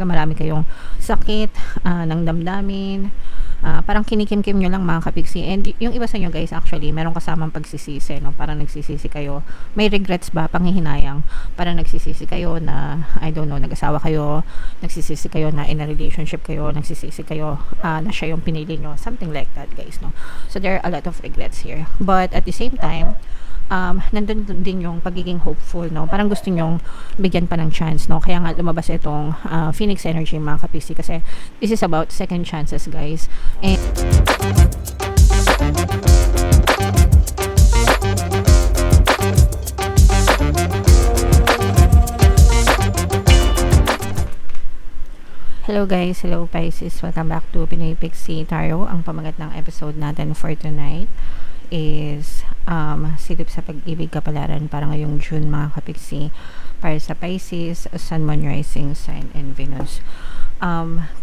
marami kayong sakit ng damdamin, parang kinikimkim nyo lang mga kapiksi. And yung iba sa inyo guys, actually meron kasamang pagsisisi, no? Parang nagsisisi kayo, may regrets ba, panghihinayang, parang nagsisisi kayo na I don't know, nag-asawa kayo, nagsisisi kayo na in a relationship kayo, nagsisisi kayo na siya yung pinili nyo, something like that guys, no? So there are a lot of regrets here, but at the same time, nandun din yung pagiging hopeful, no? Parang gusto nyong bigyan pa ng chance, no? Kaya nga lumabas itong Phoenix energy mga kapisi, kasi this is about second chances guys. And hello guys, hello Pisces, welcome back to Pinoy Pixie Tarot. Ang pamagat ng episode natin for tonight is silip sa pag-ibig kapalaran para ngayong June mga kapiksi, para sa Pisces, Sun, Moon, Rising Sign, and Venus.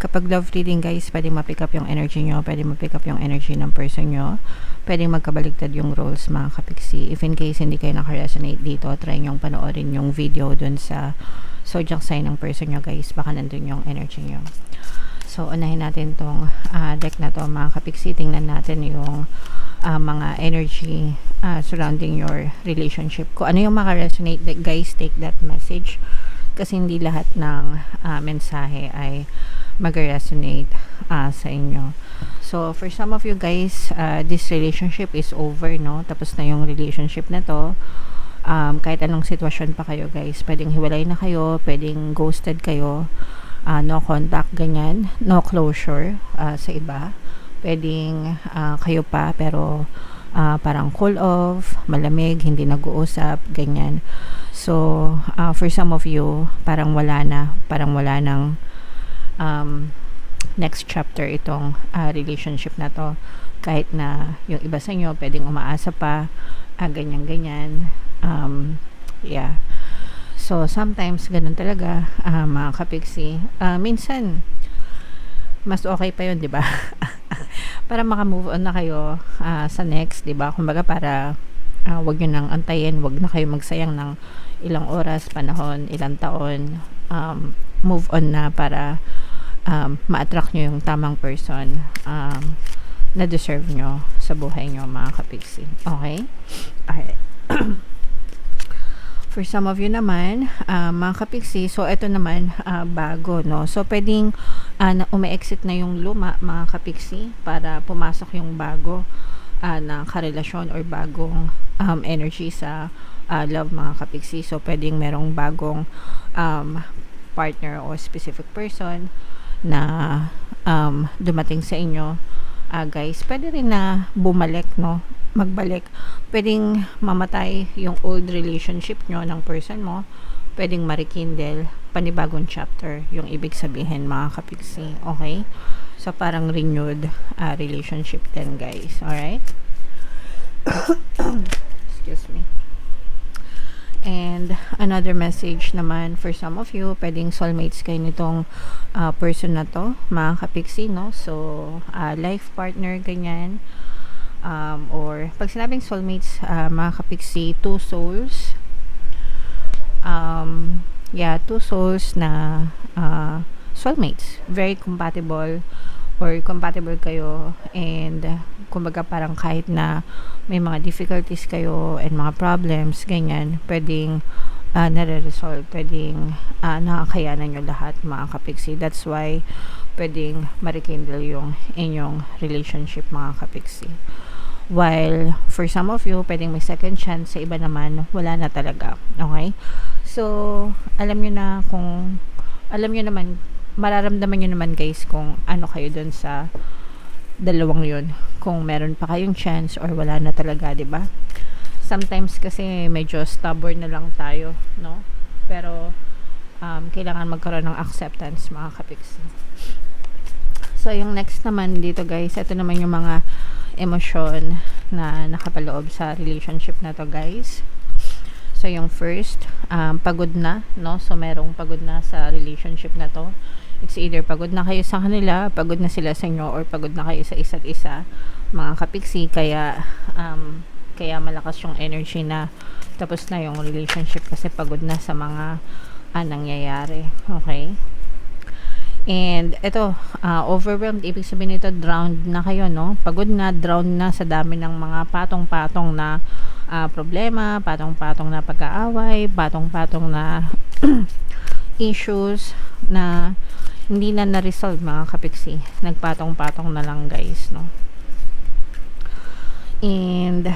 Kapag love reading guys, pwedeng ma-pick up yung energy nyo, pwedeng ma-pick up yung energy ng person nyo, pwedeng magkabaligtad yung roles mga kapiksi. If in case hindi kayo naka-resonate dito, try nyong panoorin yung video dun sa zodiac sign ng person nyo guys, baka nandun yung energy nyo. So unahin natin tong deck na to mga kapiksi. Tingnan natin yung mga energy surrounding your relationship. Kung ano yung maka-resonate, guys, take that message, kasi hindi lahat ng mensahe ay mag-resonate sa inyo. So for some of you guys, this relationship is over, no? Tapos na yung relationship na to. Kahit anong sitwasyon pa kayo guys, pwedeng hiwalay na kayo, pwedeng ghosted kayo, no contact, ganyan, no closure sa iba. Pwedeng kayo pa pero parang cool off, malamig, hindi nag-uusap, ganyan. So for some of you, parang wala ng next chapter itong relationship na to. Kahit na yung iba sa inyo pwedeng umaasa pa, ganyan. Yeah. So sometimes ganun talaga mga kapiksi. Minsan mas okay pa yun, di ba? Para maka-move on na kayo sa next, di ba? Kumbaga para wag nyo nang antayin, wag na kayo magsayang ng ilang oras, panahon, ilang taon. Move on na para ma-attract nyo yung tamang person na deserve nyo sa buhay nyo mga kapiksi. Okay? Okay. For some of you naman, mga kapiksi, so ito naman bago, no? So pwedeng umi-exit na yung luma mga kapiksi para pumasok yung bago na karelasyon or bagong energy sa love mga kapiksi. So pwedeng merong bagong partner o specific person na dumating sa inyo guys. Pwede rin na bumalik, no? Magbalik. Pwedeng mamatay yung old relationship nyo ng person mo, pwedeng marikindle, panibagong chapter yung ibig sabihin mga kapiksi. Okay? So parang renewed relationship din guys. Alright? Excuse me. And another message naman for some of you, pwedeng soulmates kayo nitong person na to mga kapiksi, no? So life partner, ganyan. Or pag sinabing soulmates mga kapiksi, two souls, two souls na soulmates, very compatible or compatible kayo, and kumbaga parang kahit na may mga difficulties kayo and mga problems, ganyan, pwedeng nare-resolve, pwedeng nakakayanan nyo lahat mga kapiksi. That's why pwedeng marikindle yung inyong relationship mga kapiksi. While for some of you, pwedeng may second chance, sa iba naman, wala na talaga. Okay? So, alam nyo naman, mararamdaman nyo naman guys kung ano kayo dun sa dalawang yun. Kung meron pa kayong chance or wala na talaga, diba? Sometimes kasi medyo stubborn na lang tayo, no? Pero, kailangan magkaroon ng acceptance, mga kapiksi. So, yung next naman dito guys, ito naman yung mga emosyon na nakapaloob sa relationship na to guys. So yung first, pagod na, no? So merong pagod na sa relationship na to. It's either pagod na kayo sa kanila, pagod na sila sa inyo, or pagod na kayo sa isa't isa mga kapiksi. Kaya malakas yung energy na tapos na yung relationship kasi pagod na sa mga nangyayari. Okay? And ito, overwhelmed, ibig sabihin nito, drowned na kayo, no? Pagod na, drowned na sa dami ng mga patong-patong na problema, patong-patong na pag-aaway, patong-patong na issues na hindi na na-resolve, mga kapiksi. Nagpatong-patong na lang, guys, no? And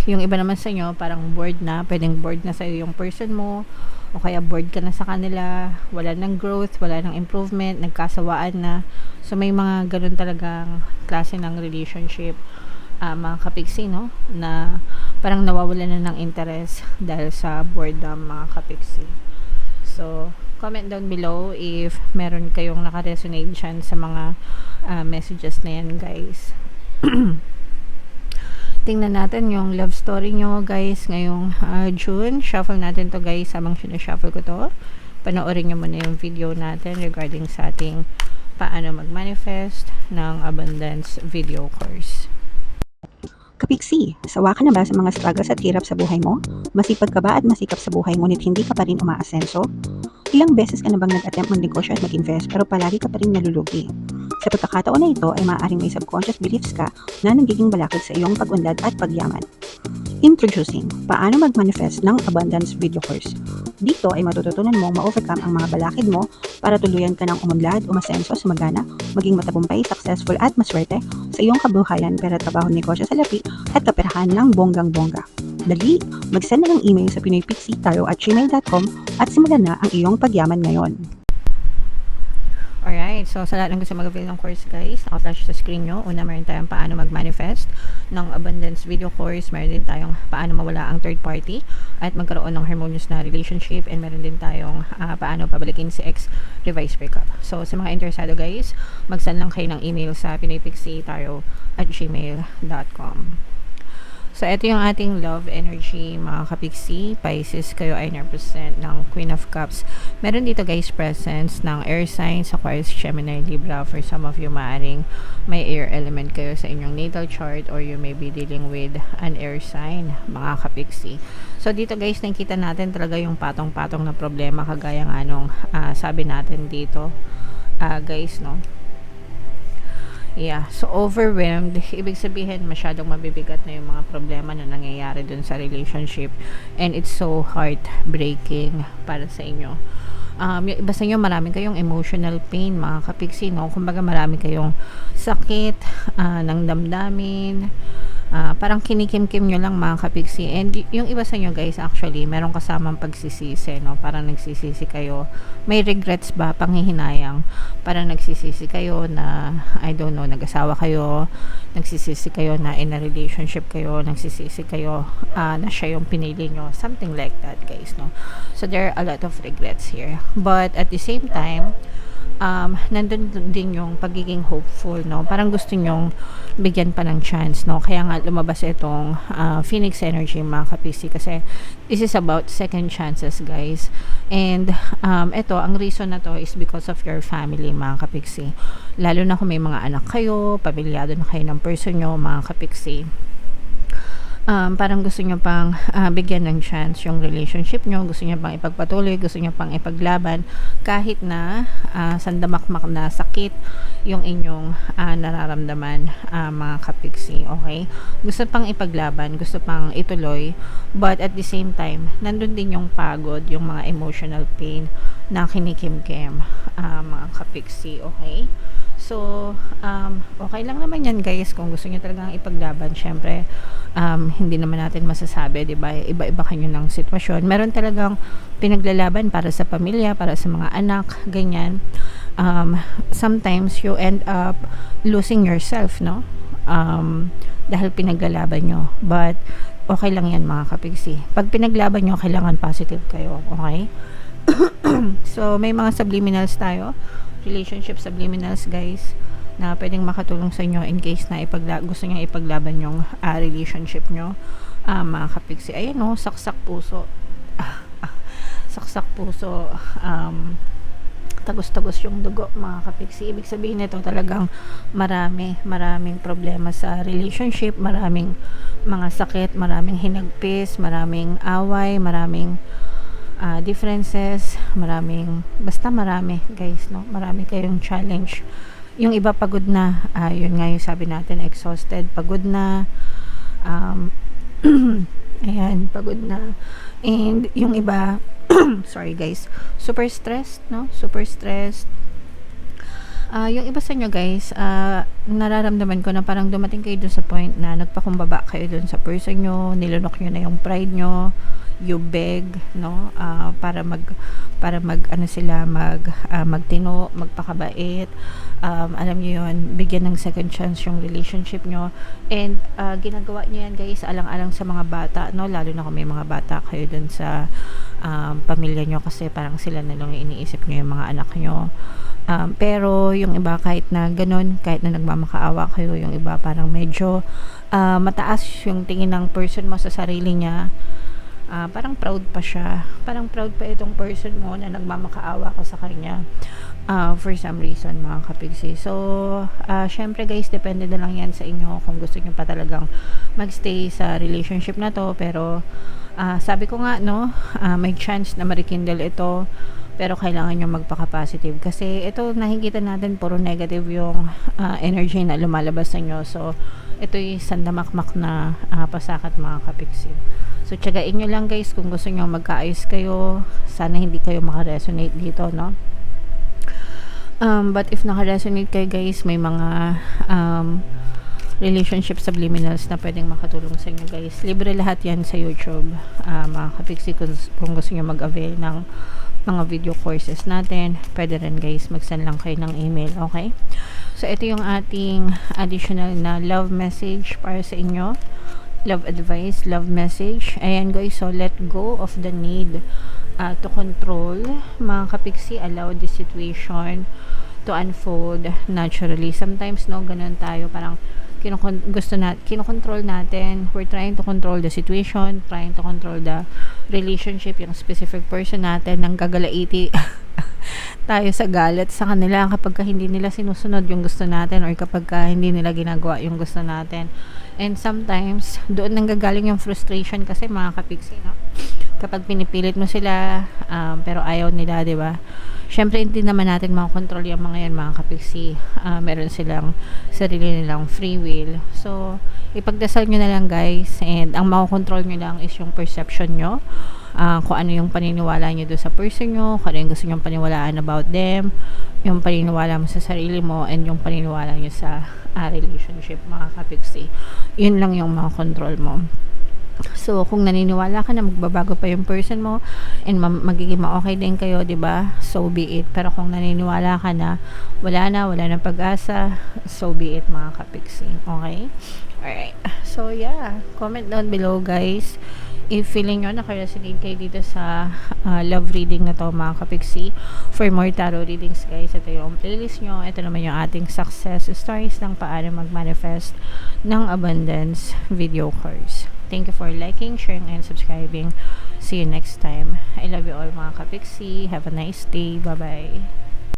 yung iba naman sa inyo, parang bored na, pwedeng bored na sa iyo yung person mo, o kaya bored ka na sa kanila, wala nang growth, wala nang improvement, nagkasawaan na. So may mga ganun talagang klase ng relationship, mga kapiksi, no, na parang nawawalan na ng interest dahil sa boredom, mga kapiksi. So comment down below if meron kayong naka-resonate dyan sa mga messages na yan, guys. Tingnan natin yung love story nyo, guys, ngayong June. Shuffle natin to, guys, habang sinashuffle ko to. Panoorin nyo muna yung video natin regarding sa ating paano mag-manifest ng abundance video course. Kapiksi, sawa ka na ba sa mga struggles at hirap sa buhay mo? Masipag ka ba at masikap sa buhay ngunit hindi ka pa rin umaasenso? Ilang beses ka na bang nag-attempt mag-negosyo at mag-invest pero palagi ka pa rin nalulugi? Sa pagkakataon na ito ay maaaring may subconscious beliefs ka na nagiging balakid sa iyong pag-unlad at pagyaman. Introducing, paano mag-manifest ng abundance video course. Dito ay matututunan mong ma-overcome ang mga balakid mo para tuluyan ka ng umunlad, umasenso, sumagana, maging matagumpay, successful at maswerte sa iyong kabuhayan, pera, trabaho, negosyo, salapi at kaperahan ng bonggang-bongga. Dali, mag-send na ng email sa pinoypixie@gmail.com at simulan na ang iyong pagyaman ngayon. Alright, so sa lahat ng gusto mag-avail ng course, guys, naka-flash sa screen nyo. Una, meron tayong paano mag-manifest ng abundance video course. Meron din tayong paano mawala ang third party at magkaroon ng harmonious na relationship. And meron din tayong paano pabalikin si ex, revise breakup. So sa mga interesado, guys, mag-send lang kayo ng email sa pinoypixie@gmail.com. So, ito yung ating love energy, mga kapiksi. Pisces, kayo ay represent ng Queen of Cups. Meron dito, guys, presence ng air signs, Aquarius, Gemini, Libra. For some of you, maaring may air element kayo sa inyong natal chart or you may be dealing with an air sign, mga kapiksi. So, dito, guys, nakikita natin talaga yung patong-patong na problema kagaya nga nung sabi natin dito, guys, no? Yeah, so overwhelmed, ibig sabihin masyadong mabibigat na yung mga problema na nangyayari dun sa relationship and it's so heartbreaking para sa inyo. Yung iba sa inyo, marami kayong emotional pain, mga kapiksi, no? Kumbaga marami kayong sakit ng damdamin, parang kinikim-kim nyo lang, mga kapiksi. And yung iba sa inyo, guys, actually meron kasamang pagsisisi, no? Parang nagsisisi kayo, may regrets ba, panghihinayang, parang nagsisisi kayo na I don't know, nag-asawa kayo, nagsisisi kayo na in a relationship kayo, nagsisisi kayo na siya yung pinili nyo, something like that, guys, no? So there are a lot of regrets here, but at the same time, nandun din yung pagiging hopeful, no? Parang gusto nyong bigyan pa ng chance, no? Kaya nga lumabas itong Phoenix energy, mga kapisi, kasi this is about second chances, guys. And ito, ang reason na to is because of your family, mga kapiksi. Lalo na kung may mga anak kayo, pamilyado na kayo ng person nyo, mga kapiksi. Parang gusto nyo pang bigyan ng chance yung relationship nyo, gusto nyo pang ipagpatuloy, gusto nyo pang ipaglaban kahit na sandamakmak na sakit yung inyong nararamdaman, mga kapiksi, okay? Gusto pang ipaglaban, gusto pang ituloy, but at the same time nandun din yung pagod, yung mga emotional pain na kinikimkim, mga kapiksi, okay? So, okay lang naman yan, guys, kung gusto nyo talagang ipaglaban. Syempre, hindi naman natin masasabi, diba? Iba-iba kayo ng sitwasyon. Meron talagang pinaglalaban para sa pamilya, para sa mga anak, ganyan. Sometimes you end up losing yourself, no? Dahil pinaglalaban nyo. But, okay lang yan, mga kapiksi. Pag pinaglaban nyo, kailangan positive kayo, okay? So, may mga subliminals tayo, relationship subliminals, guys, na pwedeng makatulong sa inyo in case na gusto nyo ipaglaban yung relationship nyo, mga kapiksi. Ayan, no, saksak puso. Saksak puso, tagos-tagos yung dugo, mga kapiksi. Ibig sabihin nito talagang maraming problema sa relationship, maraming mga sakit, maraming hinagpis, maraming away, maraming differences, basta marami guys, no? Marami kayong challenge. Yung iba pagod na, yun nga yung sabi natin, exhausted, pagod na, um, ayan, pagod na. And yung iba, sorry guys, super stressed, no? Super stressed. Yung iba sa inyo guys, nararamdaman ko na parang dumating kayo dun sa point na nagpakumbaba kayo dun sa person nyo, nilunok nyo na yung pride nyo, you beg, no? Para ano sila, magtino, magpakabait. Alam niyo yun, bigyan ng second chance yung relationship nyo. And ginagawa niyo yan guys, alang-alang sa mga bata, no? Lalo na kung may mga bata kayo dun sa pamilya nyo, kasi parang sila na lang yung iniisip nyo, yung mga anak nyo. Pero yung iba kahit na ganun, kahit na nagmamakaawa kayo, yung iba parang medyo mataas yung tingin ng person mo sa sarili niya. Parang proud pa siya. Parang proud pa itong person mo na nagmamakaawa ka sa kanya. For some reason, mga kapigsi. So, syempre guys, depende na lang yan sa inyo kung gusto nyo pa talagang magstay sa relationship na to. Pero, sabi ko nga, no, may chance na marikindle ito. Pero kailangan nyo magpaka-positive. Kasi ito, nakikita natin, puro negative yung energy na lumalabas sa inyo. So, ito yung sandamakmak na pasakat, mga kapigsi. So, tiyagain nyo lang guys kung gusto nyo magkaayos kayo. Sana hindi kayo makaresonate dito, no? But if naka-resonate kayo guys, may mga relationship subliminals na pwedeng makatulong sa inyo guys. Libre lahat yan sa YouTube. Mga kapiksi, kung gusto nyo mag-avail ng mga video courses natin, pwede rin guys, mag-send lang kayo ng email, okay? So, ito yung ating additional na love message para sa inyo. Love advice, love message. Ayan guys, so let go of the need to control. Mga kapiksi, allow the situation to unfold naturally. Sometimes, no, ganun tayo, parang kinokontrol natin. We're trying to control the situation, trying to control the relationship, yung specific person natin, nang gagalaiti tayo sa galit sa kanila kapag hindi nila sinusunod yung gusto natin, or kapag hindi nila ginagawa yung gusto natin. And sometimes, doon nanggagaling yung frustration kasi, mga kapiksi, no? Kapag pinipilit mo sila, pero ayaw nila, di ba? Syempre, hindi naman natin makakontrol yung mga yan, mga kapiksi. Meron silang sarili nilang free will. So, ipagdasal nyo na lang guys, and ang makakontrol nyo lang is yung perception nyo. Kung ano yung paniniwala nyo doon sa person nyo, kung ano yung gusto nyo paniwalaan about them, yung paniniwala mo sa sarili mo, and yung paniniwala nyo sa relationship, mga kapiksi. Yun lang yung makakontrol mo. So, kung naniniwala ka na magbabago pa yung person mo and magiging ma-okay din kayo, 'di ba? So be it. Pero kung naniniwala ka na wala na pag-asa, so be it, mga kapiksi. Okay? Alright. So, yeah. Comment down below, guys, if feeling nyo naka-resonate kayo dito sa love reading na to, mga kapiksi. For more tarot readings guys, ito yung playlist nyo. Ito naman yung ating success stories ng paano mag-manifest ng abundance video course. Thank you for liking, sharing, and subscribing. See you next time. I love you all, mga kapiksi. Have a nice day. Bye-bye.